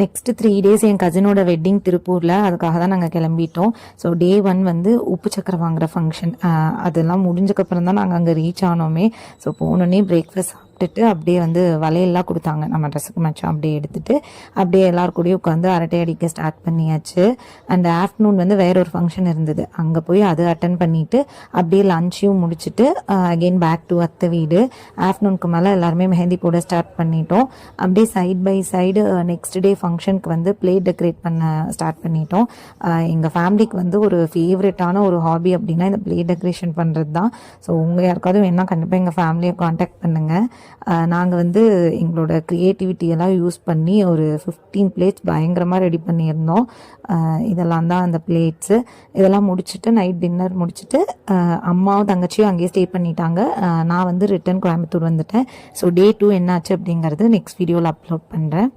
Next 3 days என் கசினோட wedding திருப்பூரில், அதுக்காக தான் நாங்கள் கிளம்பிட்டோம். ஸோ டே 1 வந்து உப்பு சக்கரை வாங்குகிற ஃபங்க்ஷன், அதெல்லாம் முடிஞ்சக்கப்புறம் தான் நாங்கள் அங்கே ரீச் ஆனோமே. ஸோ போனோடனே பிரேக்ஃபாஸ்ட் சாப்பிட்டுட்டு அப்படியே வந்து வளையல்லாம் கொடுத்தாங்க நம்ம ட்ரெஸ்ஸுக்கு மேட்சாக, அப்படியே எடுத்துகிட்டு அப்படியே எல்லாருக்கூடயும் உட்காந்து அரட்டை அடிக்க ஸ்டார்ட் பண்ணியாச்சு. அண்ட் ஆஃப்டர்நூன் வந்து வேற ஒரு ஃபங்க்ஷன் இருந்தது, அங்கே போய் அது அட்டன் பண்ணிவிட்டு அப்படியே லஞ்சையும் முடிச்சுட்டு அகெயின் பேக் டு அத்தை வீடு. ஆஃப்டர்நூனுக்கு மேலே எல்லாருமே மெஹந்தி போட ஸ்டார்ட் பண்ணிட்டோம். அப்படியே side by side next day ஃபங்க்ஷனுக்கு வந்து பிளேட் டெக்கரேட் பண்ண ஸ்டார்ட் பண்ணிட்டோம். எங்கள் ஃபேமிலிக்கு வந்து ஒரு ஃபேவரட்டான ஒரு ஹாபி அப்படின்னா இந்த பிளேட் டெக்கரேஷன் பண்ணுறது தான். ஸோ உங்கள் யாருக்காவது வேணால் கண்டிப்பாக எங்கள் ஃபேமிலியை காண்டாக்ட் பண்ணுங்கள். நாங்கள் வந்து எங்களோட க்ரியேட்டிவிட்டியெல்லாம் யூஸ் பண்ணி ஒரு 15 பிளேட்ஸ் பயங்கரமாக ரெடி பண்ணியிருந்தோம். இதெல்லாம் தான் அந்த பிளேட்ஸு. இதெல்லாம் முடிச்சுட்டு நைட் டின்னர் முடிச்சுட்டு அம்மாவும் தங்கச்சியும் அங்கேயே ஸ்டே பண்ணிட்டாங்க. நான் வந்து ரிட்டன் கோயம்புத்தூர் வந்துட்டேன். ஸோ டே 2 என்னாச்சு அப்படிங்கிறது நெக்ஸ்ட் வீடியோவில் அப்லோட் பண்ணுறேன்.